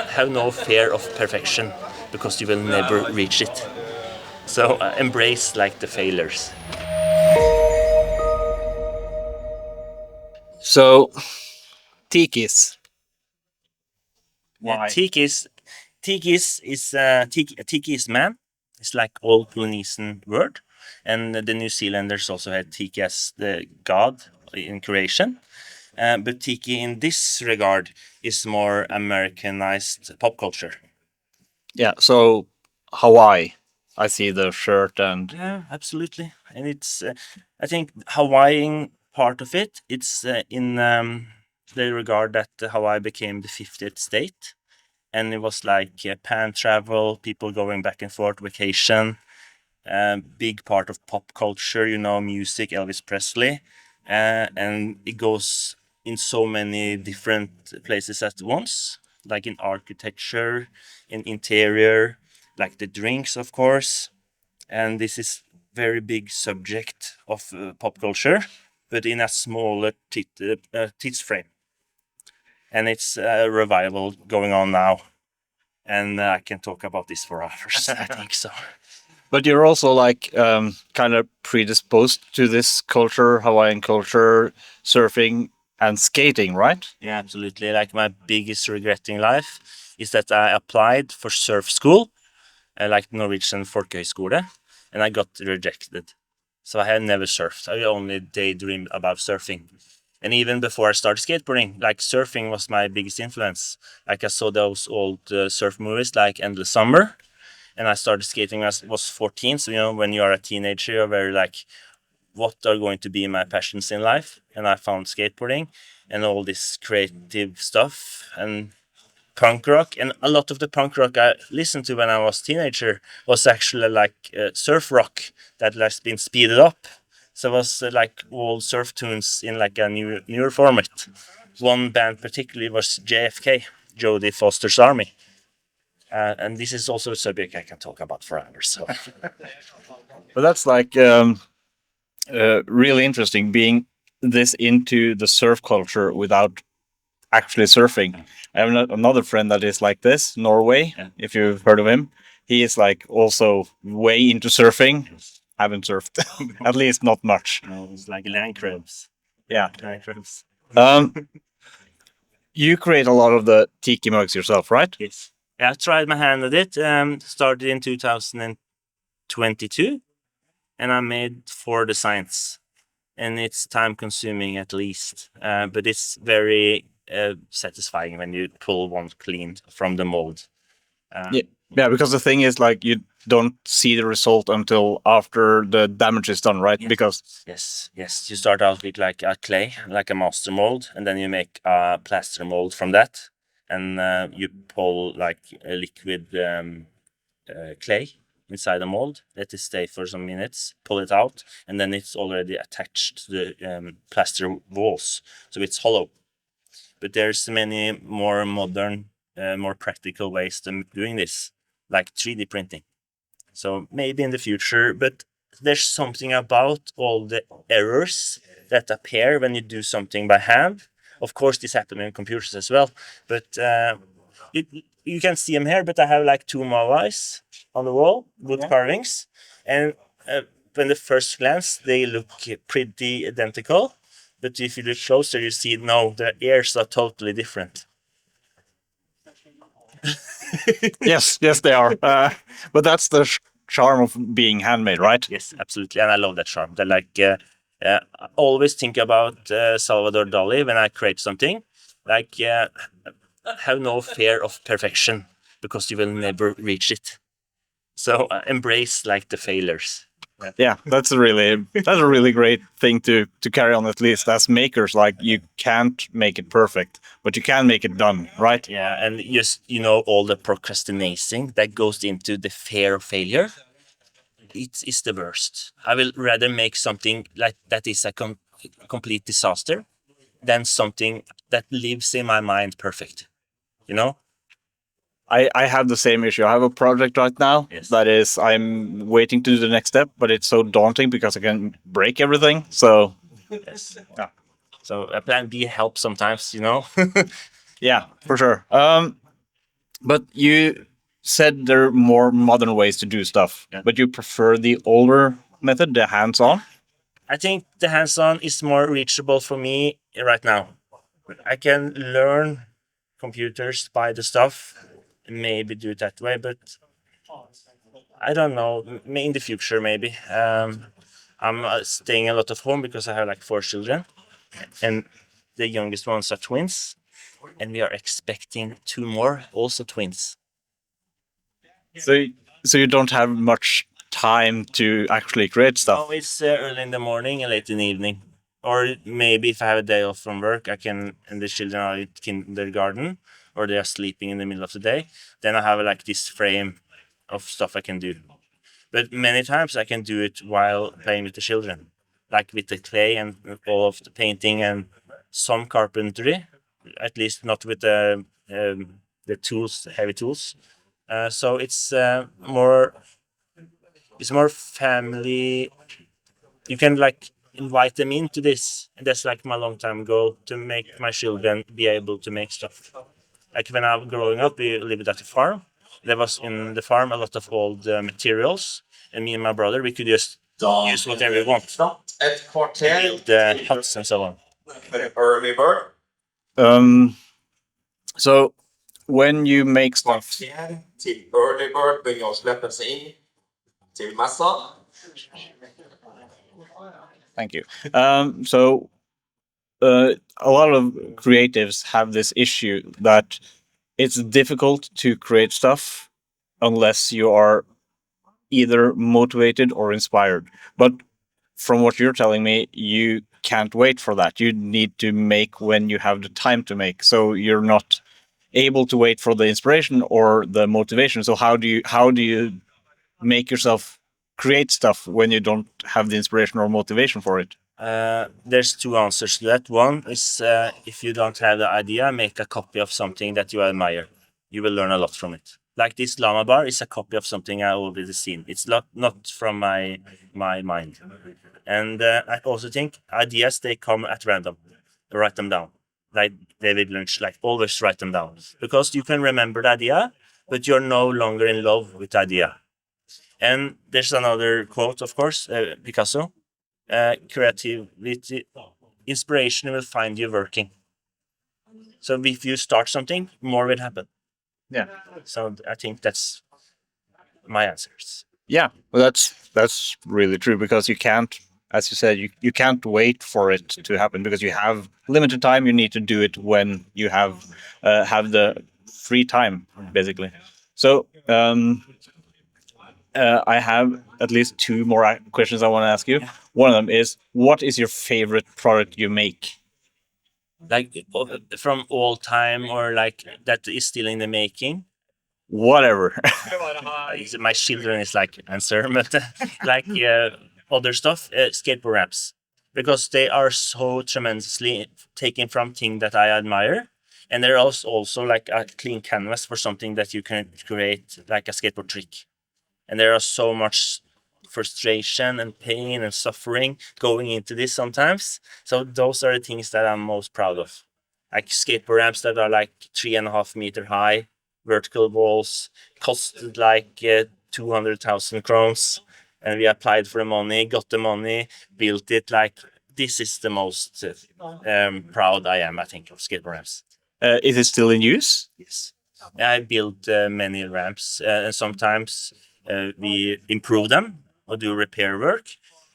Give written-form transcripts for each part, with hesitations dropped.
have no fear of perfection because you will never reach it. So embrace like the failures. So, tikis. Yeah, Why? tiki is man. It's like old Polynesian word, and the New Zealanders also had tiki as the god in creation. But tiki in this regard is more Americanized pop culture. Yeah, so Hawaii. I see the shirt and Yeah, absolutely. And it's, I think, Hawaiian part of it. It's in the regard that Hawaii became the 50th state, and it was like pan travel, people going back and forth, vacation, big part of pop culture. Music, Elvis Presley, and it goes in so many different places at once, like in architecture, in interior, like the drinks, of course. And this is very big subject of pop culture, but in a smaller teeth frame. And it's a revival going on now, and I can talk about this for hours. I think so. but you're also like kind of predisposed to this culture, Hawaiian culture, surfing and skating, right? Yeah, absolutely. Like my biggest regret in life is that I applied for surf school, like Norwegian Folkehøyskole, and I got rejected. So I had never surfed. I only daydreamed about surfing. And even before I started skateboarding, like surfing was my biggest influence. Like I saw those old surf movies like Endless Summer, and I started skating when I was 14. So, when you are a teenager, you're very like, what are going to be my passions in life? And I found skateboarding and all this creative stuff and punk rock. And a lot of the punk rock I listened to when I was teenager was actually like surf rock that has been speeded up. So it was like all surf tunes in like a newer format. One band particularly was JFK, Jodie Foster's Army. And this is also a subject I can talk about for hours. So But that's like really interesting being this into the surf culture without actually surfing. I have another friend that is like this, Norway, yeah. if you've heard of him. He is like also way into surfing. Haven't surfed, at least not much. No, it's like land crabs. Yeah. Land crabs. Um, you create a lot of the tiki mugs yourself, right? Yes. Yeah, I tried my hand at it. Started in 2022, and I made 4 designs. And it's time consuming at least, but it's very satisfying when you pull one clean from the mold. Yeah. Yeah, because the thing is like you don't see the result until after the damage is done, right? Yes. Because Yes. You start out with like a clay, like a master mold, and then you make a plaster mold from that, and you pull like a liquid clay inside the mold. Let it stay for some minutes. Pull it out, and then it's already attached to the plaster walls, so it's hollow. But there's many more modern, more practical ways to doing this, like 3D printing. So maybe in the future, but there's something about all the errors that appear when you do something by hand. Of course, this happens in computers as well, but it, you can see them here. But I have like two Mawais on the wall with carvings, and when the first glance they look pretty identical. But if you look closer, you see no, the ears are totally different. yes, they are. But that's the charm of being handmade, right? Yes, absolutely, and I love that charm. That like I always think about Salvador Dali when I create something. Like have no fear of perfection because you will never reach it. So embrace like the failures. Yeah, that's a really great thing to carry on, at least as makers. Like you can't make it perfect, but you can make it done, right? Yeah, and just all the procrastinating that goes into the fear of failure. It's the worst. I will rather make something like that is a complete disaster than something that lives in my mind perfect. You know? I have the same issue. I have a project right now Yes. that is I'm waiting to do the next step, but it's so daunting because I can break everything. So Yes. Yeah. So a plan B helps sometimes. yeah, for sure. But you said there are more modern ways to do stuff, Yeah. but you prefer the older method, the hands-on. I think the hands-on is more reachable for me right now. I can learn computers, buy the stuff, and maybe do it that way, but I don't know. In the future, maybe. I'm staying a lot of home because I have like 4 children, and the youngest ones are twins, and we are expecting 2 more, also twins. So, so you don't have much time to actually create stuff. Oh, it's early in the morning and late in the evening. Or maybe if I have a day off from work, I can, and the children are in kindergarten, or they are sleeping in the middle of the day, then I have like this frame of stuff I can do. But many times I can do it while playing with the children, like with the clay and all of the painting and some carpentry, at least not with the tools, heavy tools. So it's more family. You can like invite them into this, and that's like my long time goal, to make my children be able to make stuff. Like when I was growing up, we lived at a farm. There was in the farm a lot of old materials, and me and my brother, we could just use whatever we want to build huts and so on. Early bird. Um, so when you make stuff, Till early bird börjar jag släppa sig in till massa. thank you. So a lot of creatives have this issue that it's difficult to create stuff unless you are either motivated or inspired. But from what you're telling me, you can't wait for that. You need to make when you have the time to make. So you're not able to wait for the inspiration or the motivation. So how do you make yourself create stuff when you don't have the inspiration or motivation for it? There's two answers to that. One is if you don't have the idea, make a copy of something that you admire. You will learn a lot from it. Like this llama bar is a copy of something I already seen. It's not from my mind. And I also think ideas, they come at random. Write them down. Like David Lynch, like always write them down, because you can remember the idea, but you're no longer in love with the idea. And there's another quote, of course, Picasso. Creativity, inspiration will find you working. So if you start something, more will happen. Yeah. So I think that's my answers. Yeah, well, that's really true because you can't, as you said, you can't wait for it to happen because you have limited time. You need to do it when you have the free time, basically. So I have at least two more questions I want to ask you. One of them is, what is your favorite product you make? Like from all time, or like that is still in the making. Whatever. My children is like answer, but like other stuff, skateboard ramps, because they are so tremendously taken from thing that I admire, and they're also like a clean canvas for something that you can create, like a skateboard trick. And there are so much frustration and pain and suffering going into this sometimes. So those are the things that I'm most proud of. Like skateboard ramps that are like 3.5 meter high, vertical walls, costed like 200,000 crowns. And we applied for the money, got the money, built it. Like this is the most proud I am, I think, of skateboard ramps. Is it still in use? Yes. I built many ramps, and sometimes we improve them or do repair work.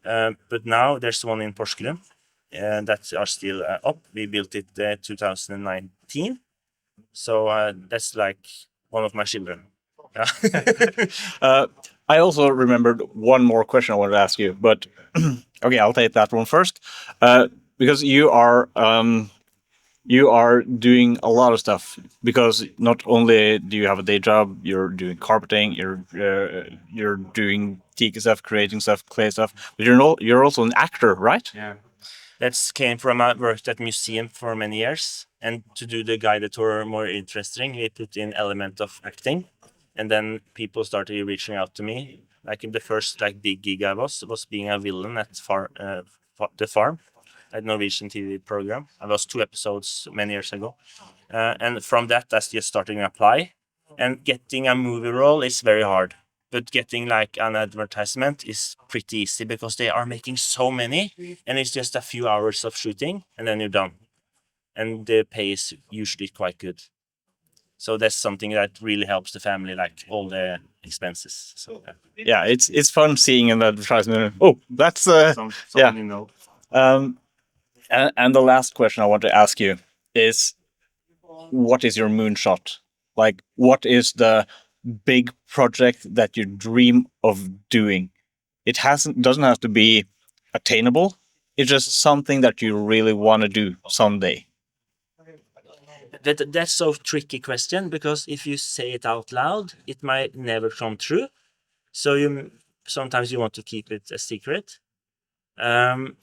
But now there's one in Porsgrunn that are still up. We built it 2019. So that's like one of my children. Uh, I also remembered one more question I wanted to ask you, but okay, I'll take that one first. Because you are doing a lot of stuff. Because not only do you have a day job, you're doing carpeting, you're doing tiki stuff, creating stuff, clay stuff, but you're also an actor, right? Yeah. That came from I worked at museum for many years, and to do the guided tour more interesting, we put in element of acting, and then people started reaching out to me. Like in the first like big gig I was being a villain at the farm, a Norwegian TV program. I was 2 episodes many years ago, and from that, that's just starting to apply. And getting a movie role is very hard. But getting like an advertisement is pretty easy because they are making so many, and it's just a few hours of shooting, and then you're done. And the pay is usually quite good. So that's something that really helps the family, like all the expenses. So Yeah, it's fun seeing an advertisement. Oh, that's someone yeah. you know. And the last question I want to ask you is, what is your moonshot? Like, what is the big project that you dream of doing? It doesn't have to be attainable. It's just something that you really want to do someday. That's so tricky question because if you say it out loud, it might never come true. So sometimes you want to keep it a secret. Um,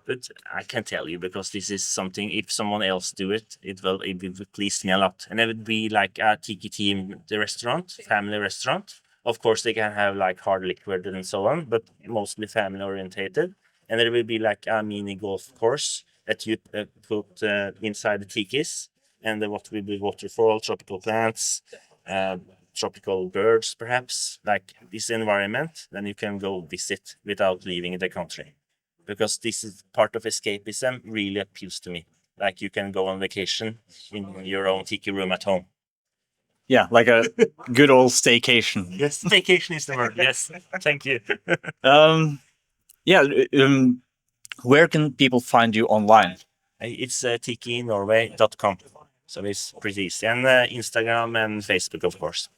but I can tell you because this is something. If someone else do it, it will please me a lot, and it would be like a Tiki team, the restaurant, family restaurant. Of course, they can have like hard liquid and so on, but mostly family orientated. And there will be like a mini golf course that you put inside the tikis, and what will be waterfall, tropical plants, uh, tropical birds, perhaps like this environment. Then you can go visit without leaving the country, because this is part of escapism. Really appeals to me. Like you can go on vacation in your own tiki room at home. Yeah, like a good old staycation. Yes, vacation is the word. Yes, thank you. Yeah, where can people find you online? It's tikinorway.com. So it's pretty easy. And Instagram and Facebook, of course.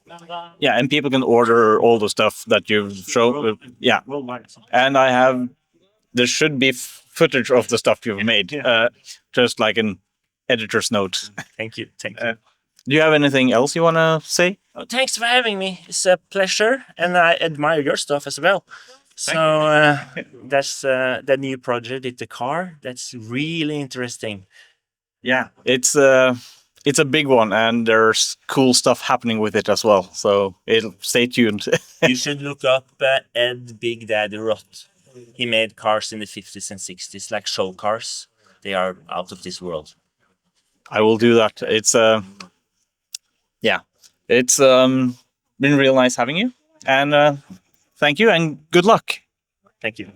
Yeah, and people can order all the stuff that you've shown. Yeah, and there should be footage of the stuff you've made, just like an editor's note. Thank you. Thank you. Do you have anything else you want to say? Oh, thanks for having me. It's a pleasure, and I admire your stuff as well. So that's the new project, the car. That's really interesting. Yeah, it's a big one, and there's cool stuff happening with it as well. So stay tuned. You should look up Ed Big Daddy Roth. He made cars in the 50s and 60s, like show cars. They are out of this world. I will do that. It's yeah, it's been real nice having you, and thank you, and good luck. Thank you.